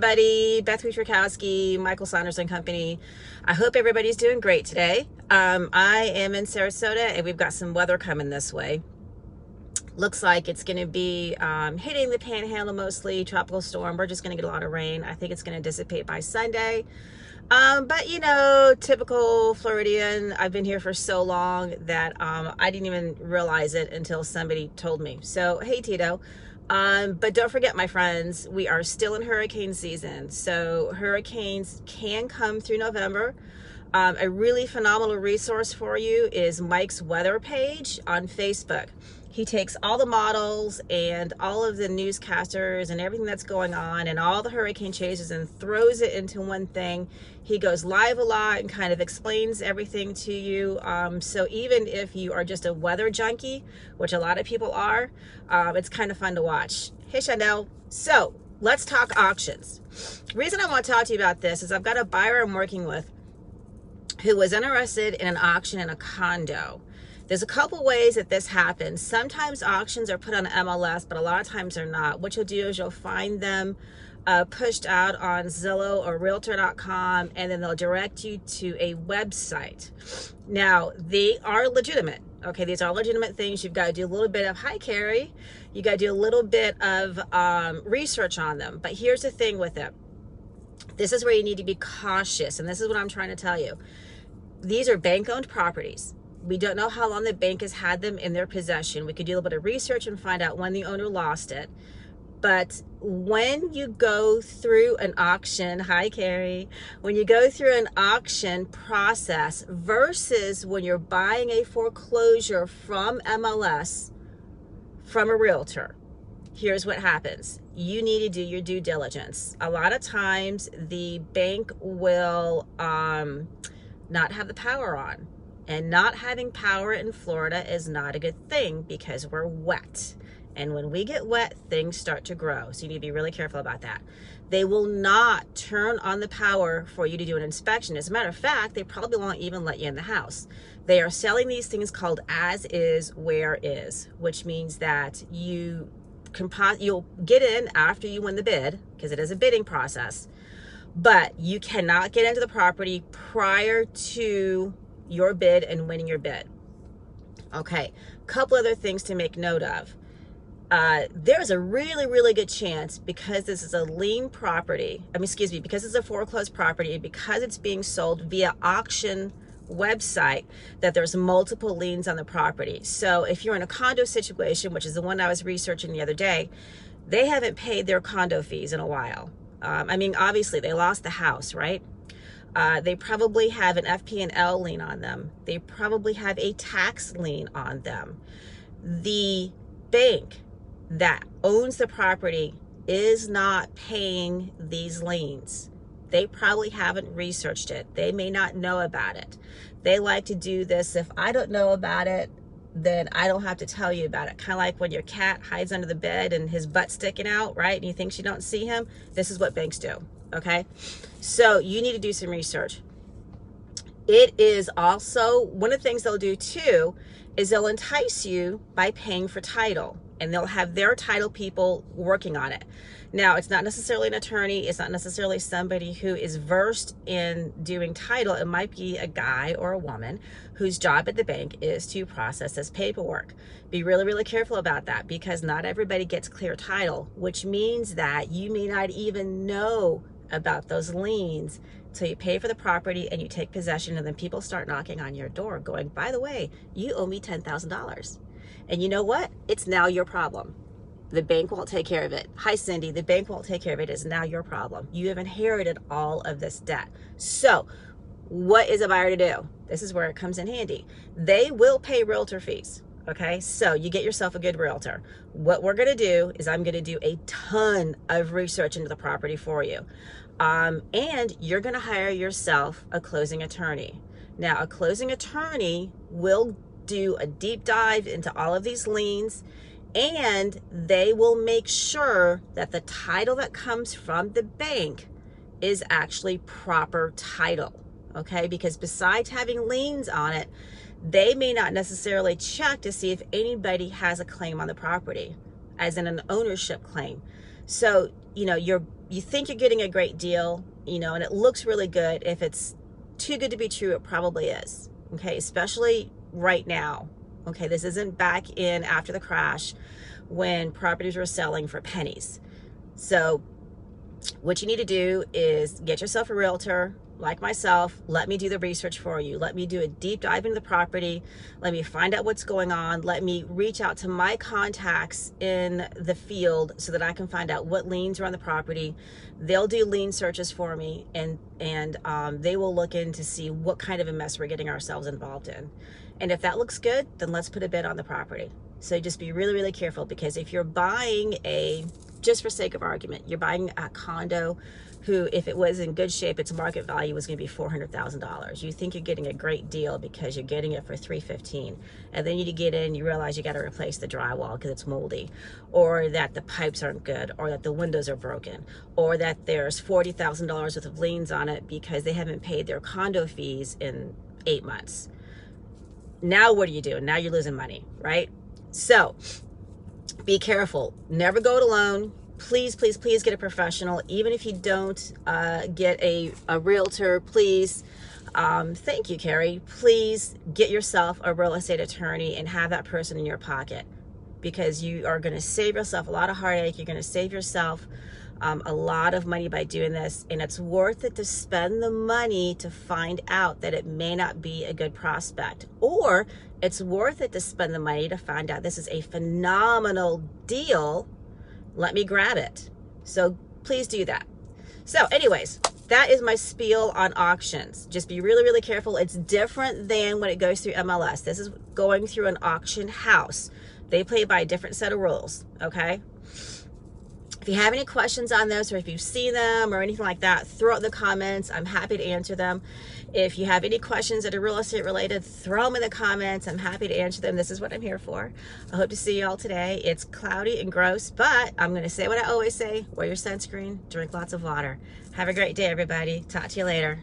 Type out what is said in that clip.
Buddy, Beth Wietrakowski, Michael Saunders and Company. I hope everybody's doing great today. I am in Sarasota and we've got some weather coming this way. Looks like it's going to be hitting the panhandle mostly, tropical storm. We're just going to get a lot of rain. I think it's going to dissipate by Sunday. But you know, typical Floridian, I've been here for so long that I didn't even realize it until somebody told me. So, hey Tito. But don't forget, my friends, we are still in hurricane season. So hurricanes can come through November. A really phenomenal resource for you is Mike's weather page on Facebook. He takes all the models and all of the newscasters and everything that's going on and all the hurricane chases and throws it into one thing. He goes live a lot and kind of explains everything to you. So even if you are just a weather junkie, which a lot of people are, it's kind of fun to watch. Hey, Chanel. So let's talk auctions. The reason I want to talk to you about this is I've got a buyer I'm working with who was interested in an auction in a condo. There's a couple ways that this happens. Sometimes auctions are put on MLS, but a lot of times they're not. What you'll do is you'll find them pushed out on Zillow or Realtor.com, and then they'll direct you to a website. Now, they are legitimate. Okay, these are legitimate things. You've got to do a little bit of, hi, Carrie. You got to do a little bit of research on them. But here's the thing with it. This is where you need to be cautious, and this is what I'm trying to tell you. These are bank-owned properties. We don't know how long the bank has had them in their possession. We could do a little bit of research and find out when the owner lost it. But when you go through an auction, hi Carrie, when you go through an auction process versus when you're buying a foreclosure from MLS, from a realtor, here's what happens. You need to do your due diligence. A lot of times the bank will not have the power on. And not having power in Florida is not a good thing because we're wet. And when we get wet, things start to grow. So you need to be really careful about that. They will not turn on the power for you to do an inspection. As a matter of fact, they probably won't even let you in the house. They are selling these things called as is, where is, which means that you'll get in after you win the bid, because it is a bidding process, but you cannot get into the property prior to your bid and winning your bid. Okay, couple other things to make note of. There's a really good chance, because this is a lien property, because it's a foreclosed property, and because it's being sold via auction website, that there's multiple liens on the property. So if you're in a condo situation, which is the one I was researching the other day, they haven't paid their condo fees in a while. Obviously they lost the house, right? They probably have an FP&L lien on them. They probably have a tax lien on them. The bank that owns the property is not paying these liens. They probably haven't researched it. They may not know about it. They like to do this. If I don't know about it, then I don't have to tell you about it. Kind of like when your cat hides under the bed and his butt's sticking out, right? And you think you don't see him. This is what banks do. Okay, so you need to do some research. It is also, one of the things they'll do too is they'll entice you by paying for title, and they'll have their title people working on it. Now, it's not necessarily an attorney. It's not necessarily somebody who is versed in doing title. It might be a guy or a woman whose job at the bank is to process this paperwork. Be really careful about that, because not everybody gets clear title, which means that you may not even know about those liens till you pay for the property and you take possession, and then people start knocking on your door going, by the way, you owe me $10,000. And you know what? It's now your problem. The bank won't take care of it. Hi, Cindy. The bank won't take care of it. It's now your problem. You have inherited all of this debt. So what is a buyer to do? This is where it comes in handy. They will pay realtor fees. Okay, so you get yourself a good realtor. What we're going to do is I'm going to do a ton of research into the property for you. And you're going to hire yourself a closing attorney. Now, a closing attorney will do a deep dive into all of these liens, and they will make sure that the title that comes from the bank is actually proper title. Okay, because besides having liens on it, they may not necessarily check to see if anybody has a claim on the property, as in an ownership claim. So, you know, you think you're getting a great deal, you know, and it looks really good. If it's too good to be true, it probably is. Okay, especially right now. Okay, this isn't back in after the crash when properties were selling for pennies. So what you need to do is get yourself a realtor like myself. Let me do the research for you. Let me do a deep dive into the property. Let me find out what's going on. Let me reach out to my contacts in the field so that I can find out what liens are on the property. They'll do lien searches for me, and they will look in to see what kind of a mess we're getting ourselves involved in. And if that looks good, then let's put a bid on the property. So just be really, really careful, because if you're buying just for sake of argument, you're buying a condo who, if it was in good shape, its market value was going to be $400,000. You think you're getting a great deal because you're getting it for $315,000, and then you get in, you realize you got to replace the drywall because it's moldy, or that the pipes aren't good, or that the windows are broken, or that there's $40,000 worth of liens on it because they haven't paid their condo fees in 8 months. Now what do you do? Now you're losing money, right? So be careful. Never go it alone. Please, please, please get a professional. Even if you don't get a realtor, please, thank you, Carrie. Please get yourself a real estate attorney and have that person in your pocket, because you are going to save yourself a lot of heartache. You're going to save yourself a lot of money by doing this, and it's worth it to spend the money to find out that it may not be a good prospect, or it's worth it to spend the money to find out this is a phenomenal deal. Let me grab it. So please do that. So anyways, that is my spiel on auctions. Just be really, really careful. It's different than when it goes through MLS. This is going through an auction house. They play by a different set of rules, okay? If you have any questions on this, or if you've seen them or anything like that, throw it in the comments. I'm happy to answer them. If you have any questions that are real estate related, throw them in the comments. I'm happy to answer them. This is what I'm here for. I hope to see you all today. It's cloudy and gross, but I'm going to say what I always say. Wear your sunscreen, drink lots of water. Have a great day, everybody. Talk to you later.